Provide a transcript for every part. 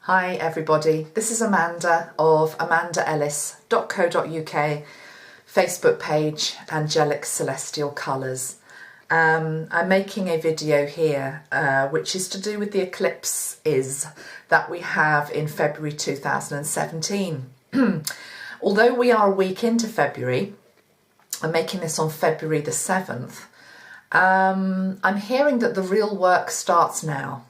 Hi everybody, this is Amanda of amandaellis.co.uk, Facebook page Angelic Celestial Colours. I'm making a video here which is to do with the eclipses that we have in February 2017. Although we are a week into February, I'm making this on February the 7th, I'm hearing that the real work starts now.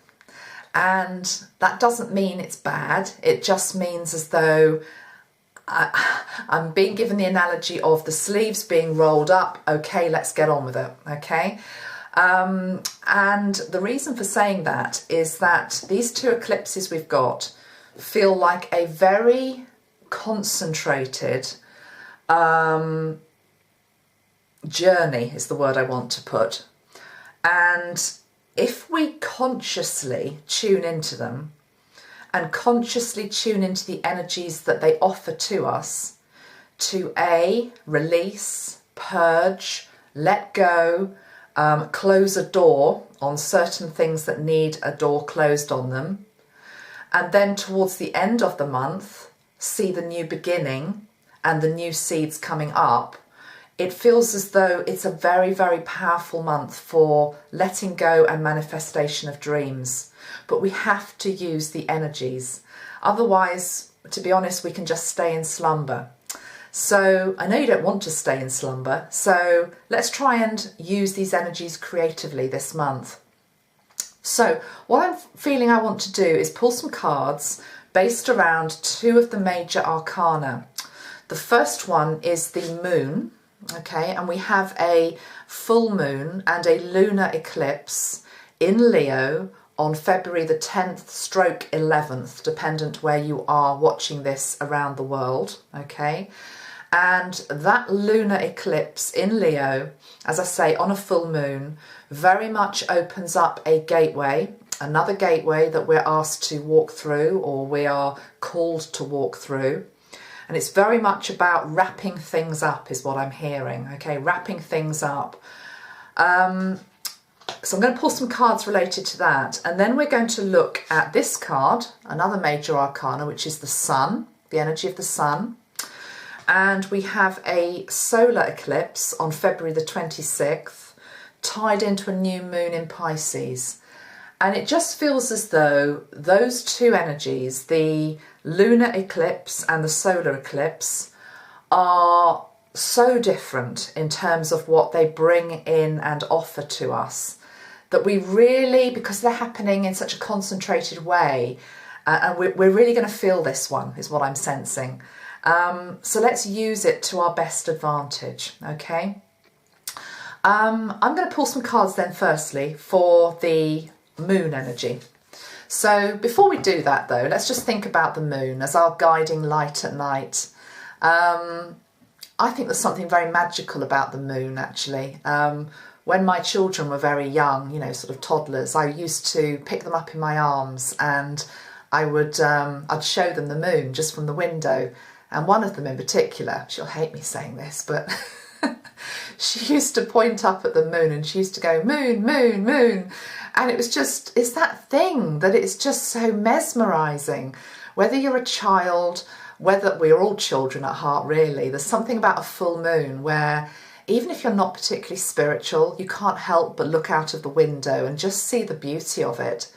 And that doesn't mean it's bad, it just means as though I'm being given the analogy of the sleeves being rolled up. Okay, let's get on with it, okay? And the reason for saying that is that these two eclipses we've got feel like a very concentrated journey is the word I want to put. And if we consciously tune into them and consciously tune into the energies that they offer to us, to release, purge, let go, close a door on certain things that need a door closed on them, and then towards the end of the month, see the new beginning and the new seeds coming up, it feels as though it's a very, very powerful month for letting go and manifestation of dreams. But we have to use the energies. Otherwise, to be honest, we can just stay in slumber. So I know you don't want to stay in slumber. So let's try and use these energies creatively this month. So what I'm feeling I want to do is pull some cards based around two of the major arcana. The first one is the moon. Okay, and we have a full moon and a lunar eclipse in Leo on February the 10th stroke 11th, dependent where you are watching this around the world, okay? And that lunar eclipse in Leo, as I say, on a full moon, very much opens up a gateway, another gateway that we're asked to walk through, or we are called to walk through. And it's very much about wrapping things up is what I'm hearing, okay, wrapping things up. So I'm going to pull some cards related to that, and then we're going to look at this card, another major arcana, which is the sun, the energy of the sun. And we have a solar eclipse on February the 26th, tied into a new moon in Pisces. And it just feels as though those two energies, the lunar eclipse and the solar eclipse, are so different in terms of what they bring in and offer to us, that we really, because they're happening in such a concentrated way, and we're really going to feel this one, is what I'm sensing. So let's use it to our best advantage, okay? I'm going to pull some cards then firstly for the moon energy. So before we do that though, let's just think about the moon as our guiding light at night. I think there's something very magical about the moon actually. When my children were very young, you know, sort of toddlers, I used to pick them up in my arms and I'd show them the moon just from the window. And one of them in particular, she'll hate me saying this, but she used to point up at the moon and she used to go, moon, moon, moon. And it was just, it's that thing that it's just so mesmerising. Whether you're a child, whether we're all children at heart really, there's something about a full moon where even if you're not particularly spiritual, you can't help but look out of the window and just see the beauty of it.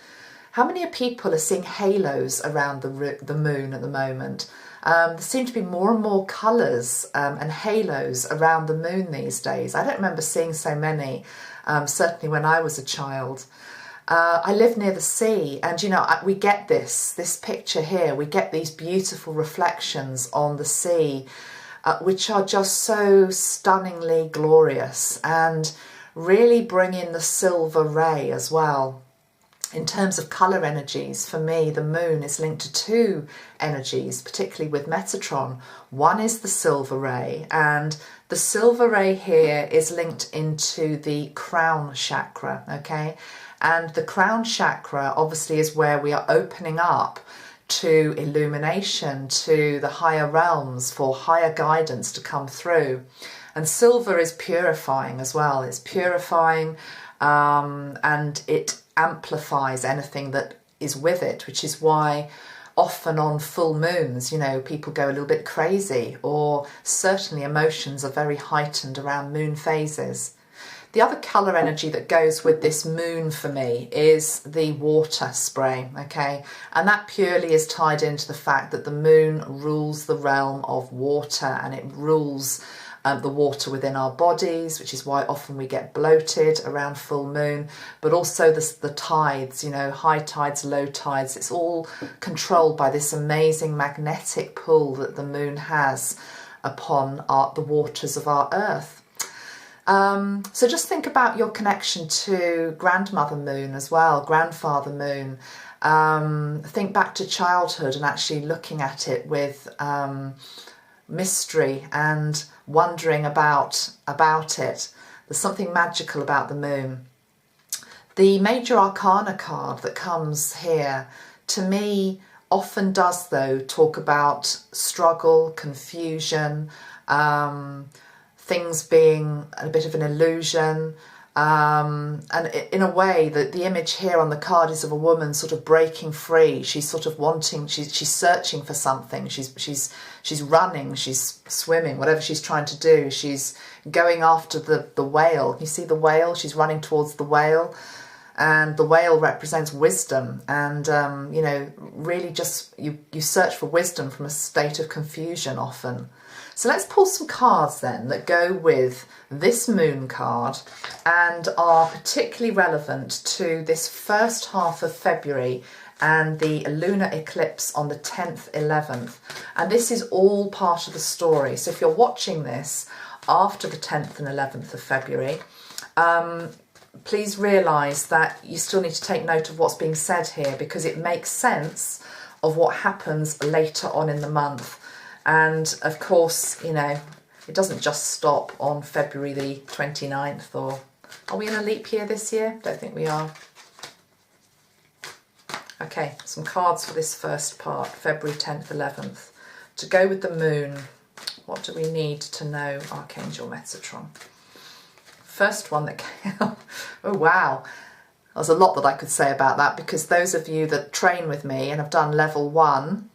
How many people are seeing halos around the moon at the moment? There seem to be more and more colours and halos around the moon these days. I don't remember seeing so many, certainly when I was a child. I live near the sea and, you know, we get this picture here. We get these beautiful reflections on the sea, which are just so stunningly glorious and really bring in the silver ray as well. In terms of colour energies, for me, the moon is linked to two energies, particularly with Metatron. One is the silver ray, and the silver ray here is linked into the crown chakra, okay? And the crown chakra obviously is where we are opening up to illumination, to the higher realms, for higher guidance to come through. And silver is purifying as well. It's purifying and it amplifies anything that is with it, which is why often on full moons, you know, people go a little bit crazy, or certainly emotions are very heightened around moon phases. The other colour energy that goes with this moon for me is the water spray, okay? And that purely is tied into the fact that the moon rules the realm of water, and it rules the water within our bodies, which is why often we get bloated around full moon, but also the tides, you know, high tides, low tides. It's all controlled by this amazing magnetic pull that the moon has upon the waters of our earth. So just think about your connection to grandmother moon as well, grandfather moon. Think back to childhood and actually looking at it with mystery and wondering about it. There's something magical about the moon. The major arcana card that comes here, to me, often does though talk about struggle, confusion, things being a bit of an illusion, and in a way that the image here on the card is of a woman sort of breaking free. She's sort of wanting, she's searching for something. She's running, she's swimming, whatever she's trying to do. She's going after the whale. You see the whale? She's running towards the whale, and the whale represents wisdom. And you know, really just you search for wisdom from a state of confusion often. So let's pull some cards then that go with this moon card and are particularly relevant to this first half of February and the lunar eclipse on the 10th, 11th. And this is all part of the story. So if you're watching this after the 10th and 11th of February, please realise that you still need to take note of what's being said here, because it makes sense of what happens later on in the month. And of course, you know, it doesn't just stop on February the 29th, or are we in a leap year this year? Don't think we are. Okay, some cards for this first part, February 10th, 11th. To go with the moon, what do we need to know, Archangel Metatron? First one that came up, oh wow. There's a lot that I could say about that, because those of you that train with me and have done level 1,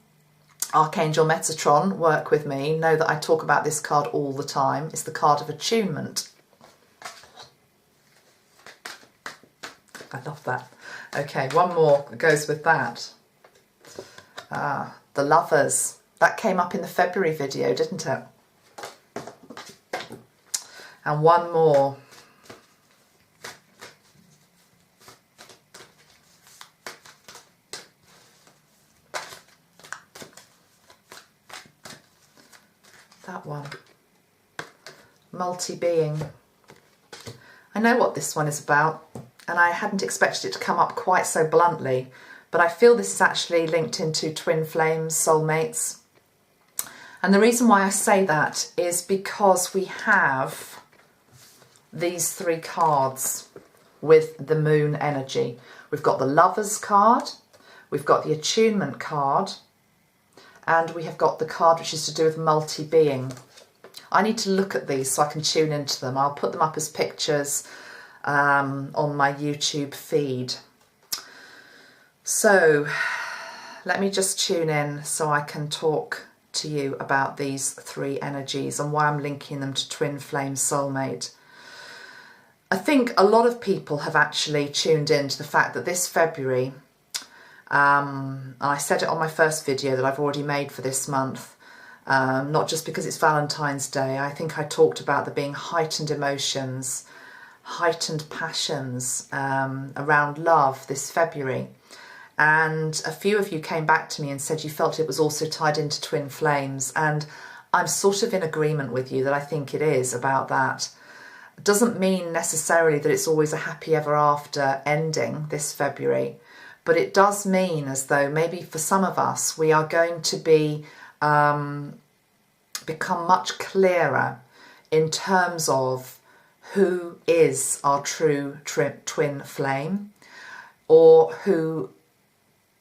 Archangel Metatron, work with me, know that I talk about this card all the time. It's the card of attunement. I love that. Okay, one more that goes with that. The Lovers. That came up in the February video, didn't it? And one more. That one. MultiBeing. I know what this one is about, and I hadn't expected it to come up quite so bluntly, but I feel this is actually linked into twin flames, soulmates. And the reason why I say that is because we have these 3 cards with the moon energy. We've got the Lovers card, we've got the Attunement card, and we have got the card which is to do with multi-being. I need to look at these so I can tune into them. I'll put them up as pictures on my YouTube feed. So let me just tune in so I can talk to you about these 3 energies and why I'm linking them to twin flame soulmate. I think a lot of people have actually tuned in to the fact that this February, and I said it on my first video that I've already made for this month, not just because it's Valentine's Day. I think I talked about there being heightened emotions, heightened passions around love this February. And a few of you came back to me and said you felt it was also tied into twin flames. And I'm sort of in agreement with you that I think it is about that. It doesn't mean necessarily that it's always a happy ever after ending this February. But it does mean as though maybe for some of us we are going to be become much clearer in terms of who is our true twin flame, or who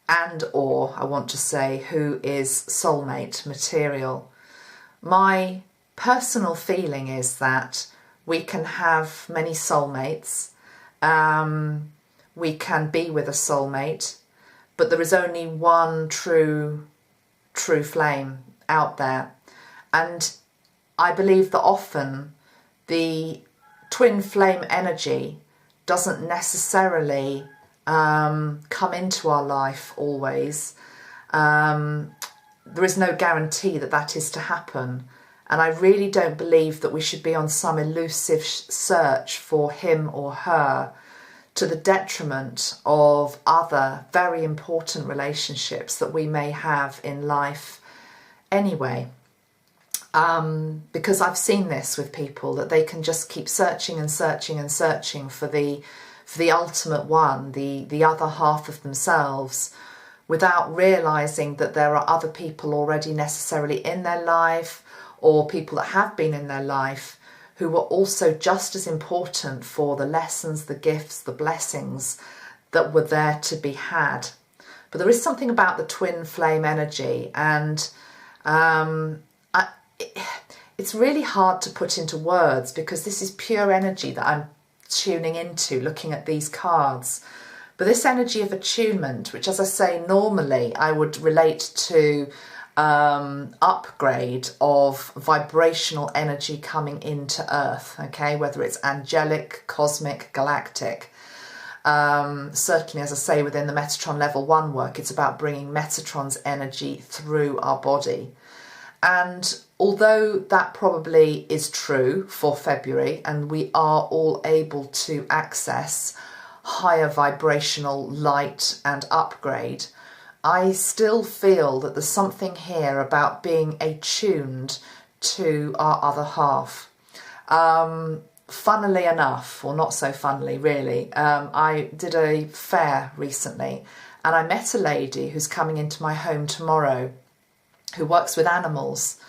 I want to say who is soulmate material. My personal feeling is that we can have many soulmates. We can be with a soulmate, but there is only one true flame out there. And I believe that often the twin flame energy doesn't necessarily come into our life always. There is no guarantee that that is to happen. And I really don't believe that we should be on some elusive search for him or her to the detriment of other very important relationships that we may have in life anyway. Because I've seen this with people, that they can just keep searching and searching and searching for the ultimate one, the other half of themselves, without realising that there are other people already necessarily in their life, or people that have been in their life who were also just as important for the lessons, the gifts, the blessings that were there to be had. But there is something about the twin flame energy, and it's really hard to put into words, because this is pure energy that I'm tuning into looking at these cards. But this energy of attunement, which, as I say, normally I would relate to upgrade of vibrational energy coming into Earth, okay, whether it's angelic, cosmic, galactic. Certainly, as I say, within the Metatron level 1 work, it's about bringing Metatron's energy through our body. And although that probably is true for February, and we are all able to access higher vibrational light and upgrade, I still feel that there's something here about being attuned to our other half. Funnily enough, or not so funnily really, I did a fair recently, and I met a lady who's coming into my home tomorrow who works with animals.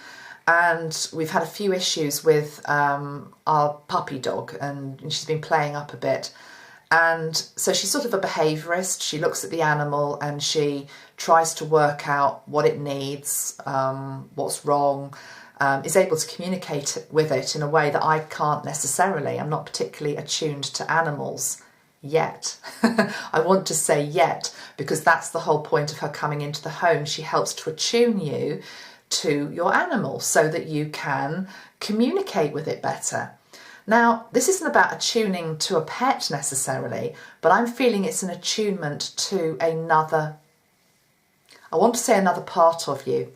And we've had a few issues with our puppy dog, and she's been playing up a bit. And so she's sort of a behaviourist. She looks at the animal and she tries to work out what it needs, what's wrong, is able to communicate with it in a way that I can't necessarily. I'm not particularly attuned to animals yet. I want to say yet, because that's the whole point of her coming into the home. She helps to attune you to your animal so that you can communicate with it better. Now, this isn't about attuning to a pet necessarily, but I'm feeling it's an attunement to another, I want to say another part of you,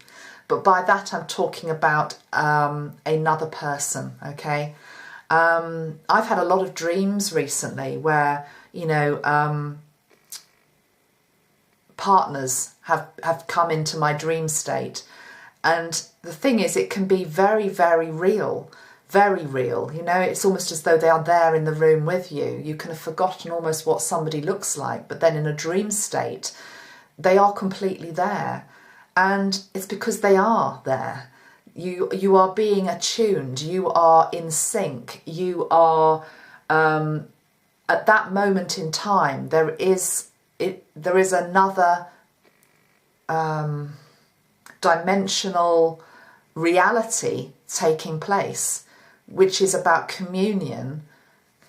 but by that I'm talking about another person, okay? I've had a lot of dreams recently where, you know, partners have come into my dream state. And the thing is, it can be very, very real. Very real, you know, it's almost as though they are there in the room with you. You can have forgotten almost what somebody looks like, but then in a dream state, they are completely there. And it's because they are there. You are being attuned, you are in sync, you are, at that moment in time, there is another dimensional reality taking place, which is about communion,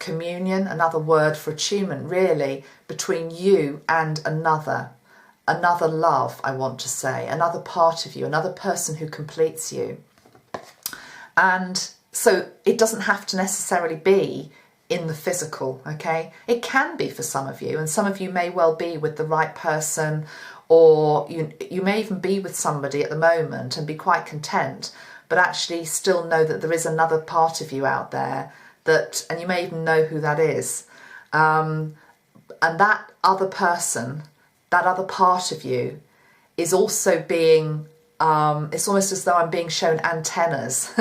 another word for attunement really, between you and another love, I want to say, another part of you, another person who completes you. And so it doesn't have to necessarily be in the physical, okay? It can be for some of you, and some of you may well be with the right person, or you may even be with somebody at the moment and be quite content, but actually still know that there is another part of you out there and you may even know who that is. And that other person, that other part of you is also being, it's almost as though I'm being shown antennas.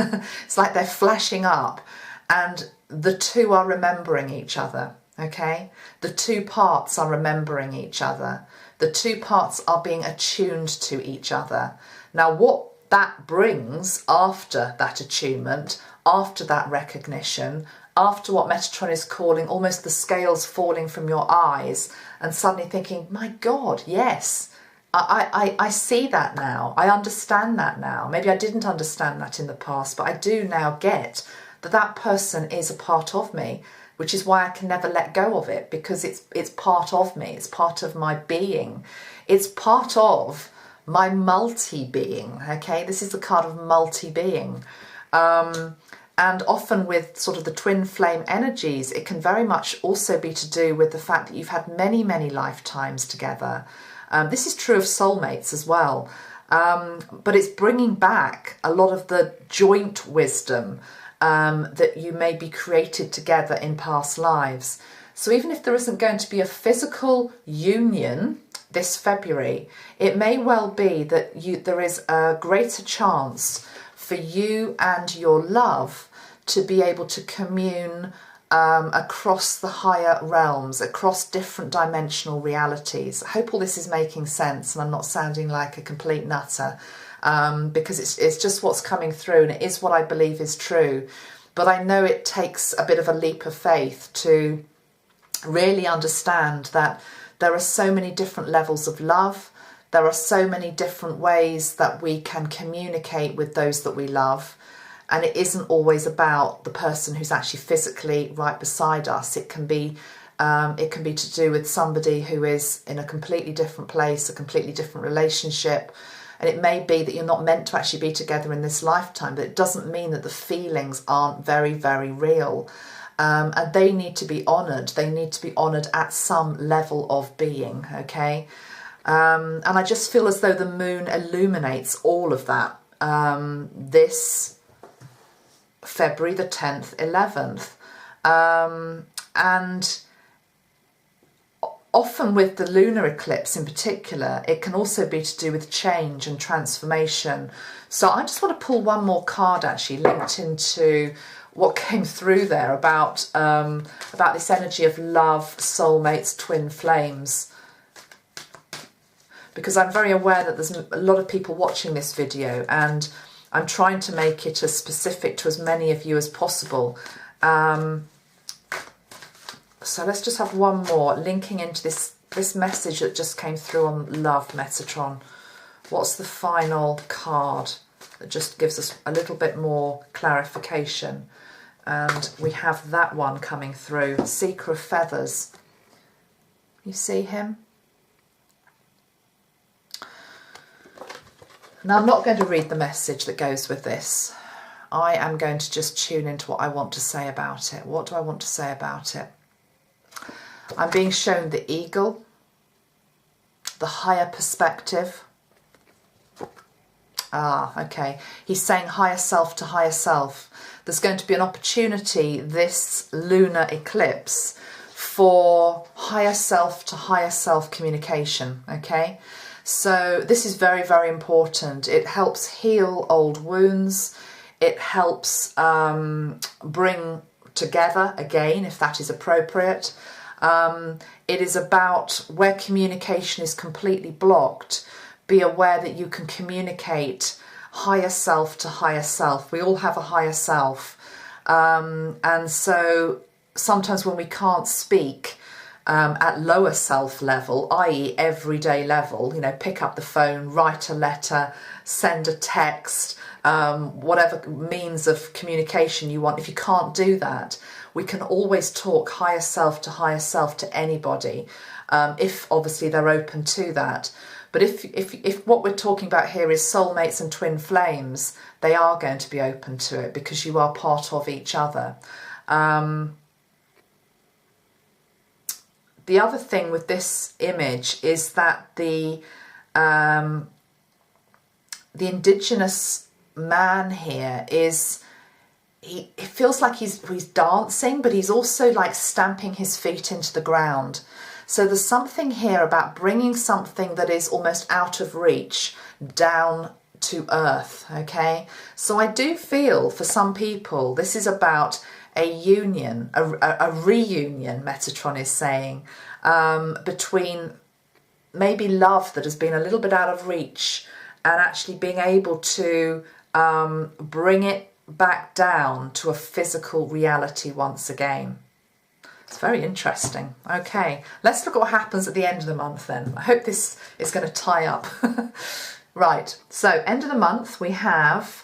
It's like they're flashing up, and the two are remembering each other, okay? The two parts are remembering each other. The two parts are being attuned to each other. Now, what that brings after that attunement, after that recognition, after what Metatron is calling almost the scales falling from your eyes and suddenly thinking, my God, yes, I see that now. I understand that now. Maybe I didn't understand that in the past, but I do now get that that person is a part of me. which is why I can never let go of it, because it's part of me, it's part of my being, it's part of my multi-being, okay? This is the card of multi-being. And often with sort of the twin flame energies, it can very much also be to do with the fact that you've had many, many lifetimes together. This is true of soulmates as well. But it's bringing back a lot of the joint wisdom that you may be created together in past lives. So even if there isn't going to be a physical union this February, it may well be that there is a greater chance for you and your love to be able to commune across the higher realms, across different dimensional realities. I hope all this is making sense and I'm not sounding like a complete nutter, because it's just what's coming through, and it is what I believe is true. But I know it takes a bit of a leap of faith to really understand that there are so many different levels of love. There are so many different ways that we can communicate with those that we love. And it isn't always about the person who's actually physically right beside us. It can be to do with somebody who is in a completely different place, a completely different relationship. And it may be that you're not meant to actually be together in this lifetime, but it doesn't mean that the feelings aren't very, very real. And they need to be honoured. They need to be honoured at some level of being, okay? And I just feel as though the moon illuminates all of that this February the 10th, 11th. And often with the lunar eclipse in particular, it can also be to do with change and transformation. So I just want to pull one more card actually linked into what came through there about this energy of love, soulmates, twin flames. Because I'm very aware that there's a lot of people watching this video, and I'm trying to make it as specific to as many of you as possible. So let's just have one more linking into this message that just came through on love, Metatron. What's the final card that just gives us a little bit more clarification? And we have that one coming through, Seeker of Feathers. You see him? Now, I'm not going to read the message that goes with this. I am going to just tune into what I want to say about it. What do I want to say about it? I'm being shown the eagle, the higher perspective. Okay. He's saying higher self to higher self. There's going to be an opportunity this lunar eclipse for higher self to higher self communication, okay? So this is very, very important. It helps heal old wounds. It helps bring together again, if that is appropriate. It is about where communication is completely blocked. Be aware that you can communicate higher self to higher self. We all have a higher self. And so sometimes when we can't speak, at lower self level, i.e. everyday level, you know, pick up the phone, write a letter, send a text, whatever means of communication you want. If you can't do that, we can always talk higher self to anybody, if obviously they're open to that. But if what we're talking about here is soulmates and twin flames, they are going to be open to it because you are part of each other. The other thing with this image is that the indigenous man here is, he feels like he's dancing, but he's also like stamping his feet into the ground. So there's something here about bringing something that is almost out of reach down to earth, okay? So I do feel for some people this is about a union, a reunion, Metatron is saying, between maybe love that has been a little bit out of reach and actually being able to bring it back down to a physical reality once again. It's very interesting. Okay, let's look at what happens at the end of the month then. I hope this is going to tie up. Right, so end of the month we have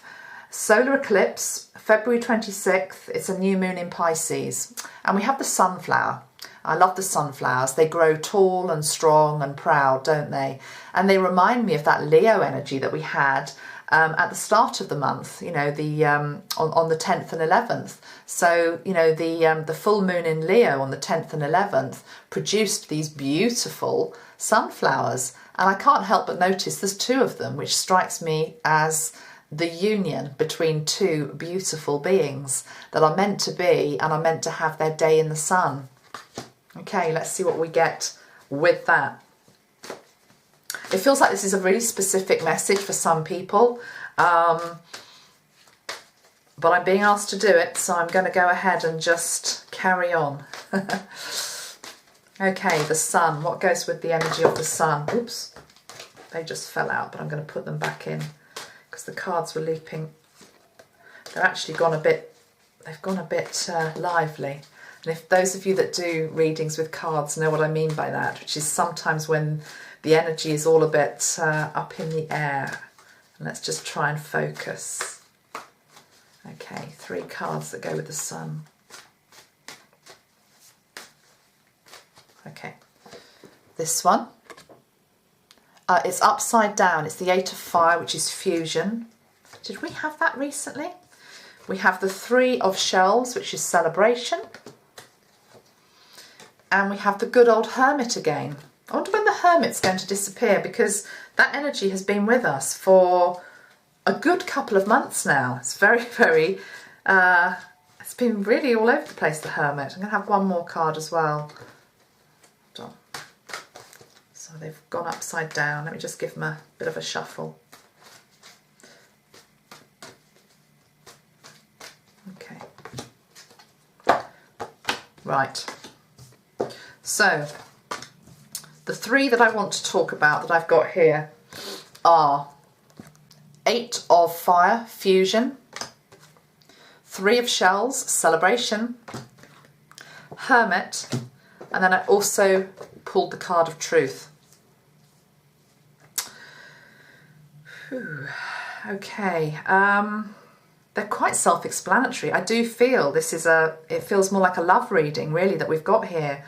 Solar eclipse, February 26th. It's a new moon in Pisces. And we have the sunflower. I love the sunflowers. They grow tall and strong and proud, don't they? And they remind me of that Leo energy that we had at the start of the month, you know, the on the 10th and 11th. So, you know, the full moon in Leo on the 10th and 11th produced these beautiful sunflowers. And I can't help but notice there's two of them, which strikes me as the union between two beautiful beings that are meant to be and are meant to have their day in the sun. Okay, let's see what we get with that. It feels like this is a really specific message for some people, but I'm being asked to do it, so I'm going to go ahead and just carry on. Okay, the sun. What goes with the energy of the sun? Oops, they just fell out, but I'm going to put them back in because the cards were leaping. They're actually gone a bit, they've gone a bit lively. And if those of you that do readings with cards know what I mean by that, which is sometimes when the energy is all a bit up in the air. And let's just try and focus. Okay, 3 cards that go with the sun. Okay, this one. It's upside down. It's the 8 of Fire, which is fusion. Did we have that recently? We have the 3 of Shells, which is celebration. And we have the good old Hermit again. I wonder when the Hermit's going to disappear, because that energy has been with us for a good couple of months now. It's very, very, it's been really all over the place, the Hermit. I'm going to have one more card as well. So they've gone upside down. Let me just give them a bit of a shuffle. Okay. Right. So, the 3 that I want to talk about that I've got here are 8 of Fire, fusion, 3 of Shells, celebration, Hermit, and then I also pulled the card of Truth. Whew. Okay, they're quite self-explanatory. I do feel this is it feels more like a love reading really that we've got here.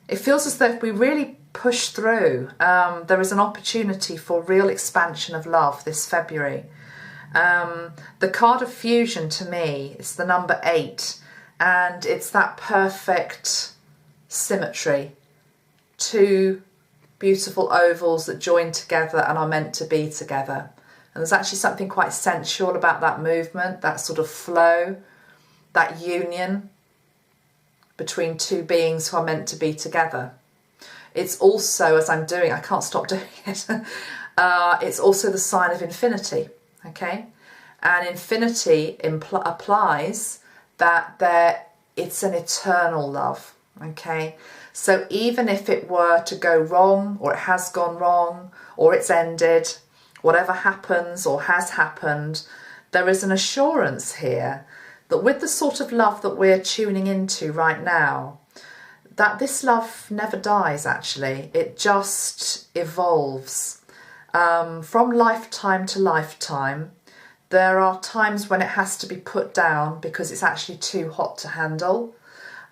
It feels as though if we really push through, there is an opportunity for real expansion of love this February. The card of fusion to me is the number 8, and it's that perfect symmetry. 2 beautiful ovals that join together and are meant to be together. And there's actually something quite sensual about that movement, that sort of flow, that union between 2 beings who are meant to be together. It's also, as I'm doing, I can't stop doing it, it's also the sign of infinity, okay? And infinity applies that it's an eternal love, okay? So even if it were to go wrong, or it has gone wrong, or it's ended, whatever happens or has happened, there is an assurance here that with the sort of love that we're tuning into right now, that this love never dies actually. It just evolves. From lifetime to lifetime, there are times when it has to be put down because it's actually too hot to handle,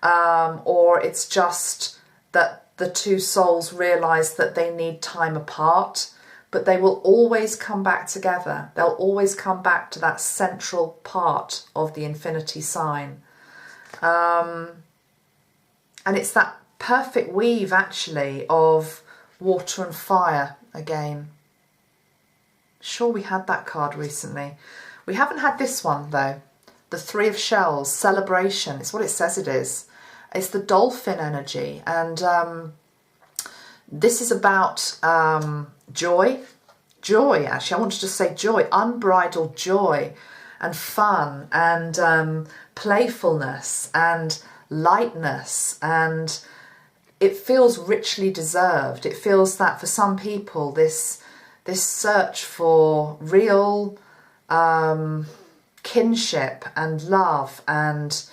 or it's just that the 2 souls realise that they need time apart, but they will always come back together. They'll always come back to that central part of the infinity sign. And it's that perfect weave actually of water and fire again. Sure, we had that card recently. We haven't had this one though. The 3 of Shells, celebration. It's what it says it is. It's the dolphin energy, and this is about joy. Joy, actually, I wanted to say joy, unbridled joy and fun and playfulness and lightness, and it feels richly deserved. It feels that for some people this search for real kinship and love and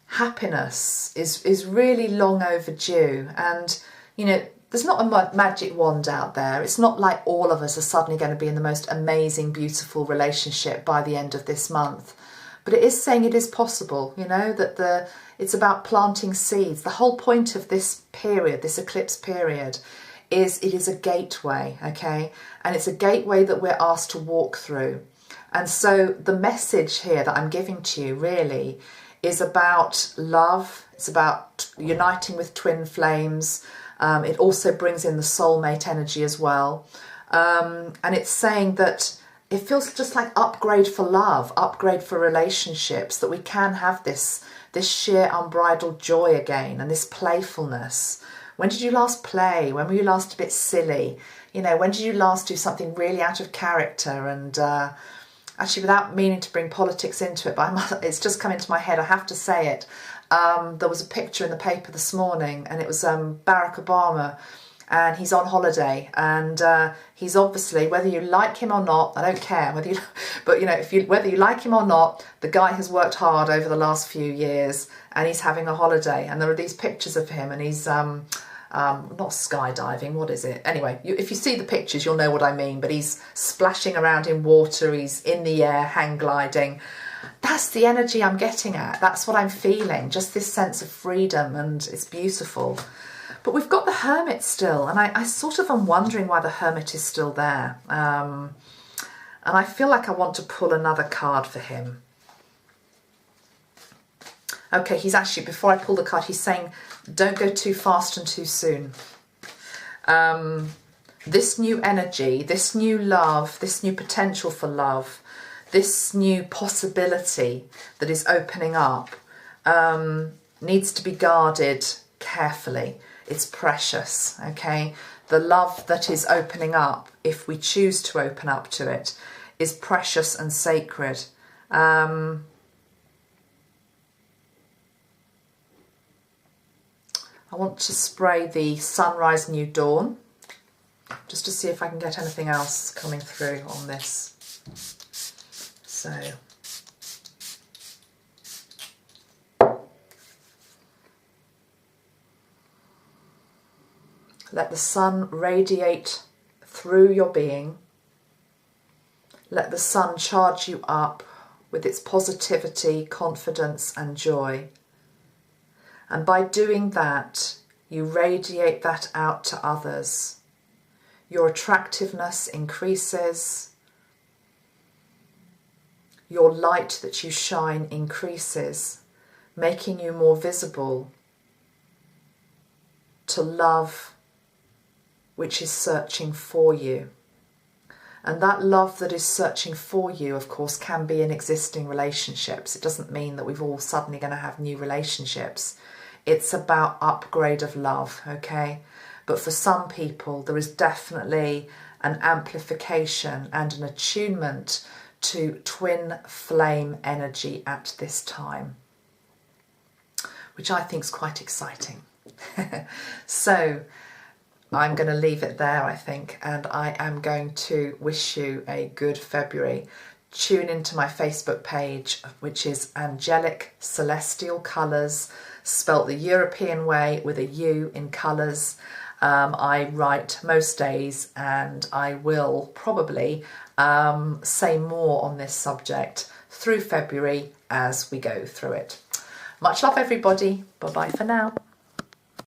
happiness is really long overdue. And you know, there's not a magic wand out there. It's not like all of us are suddenly going to be in the most amazing, beautiful relationship by the end of this month. But it is saying it is possible, you know, that it's about planting seeds. The whole point of this period, this eclipse period, is it is a gateway, okay? And it's a gateway that we're asked to walk through. And so the message here that I'm giving to you really is about love. It's about uniting with twin flames. It also brings in the soulmate energy as well. And it's saying that it feels just like upgrade for love, upgrade for relationships, that we can have this sheer unbridled joy again and this playfulness. When did you last play? When were you last a bit silly? You know, when did you last do something really out of character? And actually, without meaning to bring politics into it, but it's just come into my head, I have to say it. There was a picture in the paper this morning, and it was Barack Obama, and he's on holiday, and he's obviously, whether you like him or not, I don't care whether you, but you know, whether you like him or not, the guy has worked hard over the last few years, and he's having a holiday, and there are these pictures of him, and he's not skydiving, what is it? Anyway, if you see the pictures, you'll know what I mean, but he's splashing around in water, he's in the air, hang gliding. That's the energy I'm getting at. That's what I'm feeling, just this sense of freedom, and it's beautiful. But we've got the Hermit still, and I sort of am wondering why the Hermit is still there. And I feel like I want to pull another card for him. Okay, he's actually, before I pull the card, he's saying, don't go too fast and too soon. This new energy, this new love, this new potential for love, this new possibility that is opening up needs to be guarded carefully. It's precious, okay? The love that is opening up, if we choose to open up to it, is precious and sacred. I want to spray the Sunrise New Dawn, just to see if I can get anything else coming through on this. So, let the sun radiate through your being. Let the sun charge you up with its positivity, confidence and joy. And by doing that, you radiate that out to others. Your attractiveness increases. Your light that you shine increases, making you more visible to love which is searching for you. And that love that is searching for you, of course, can be in existing relationships. It doesn't mean that we're all suddenly going to have new relationships. It's about upgrade of love, okay? But for some people, there is definitely an amplification and an attunement to twin flame energy at this time, which I think is quite exciting. So I'm going to leave it there, I think, and I am going to wish you a good February. Tune into my Facebook page, which is Angelic Celestial Colours, spelt the European way with a U in colours. I write most days, and I will probably say more on this subject through February as we go through it. Much love, everybody. Bye-bye for now.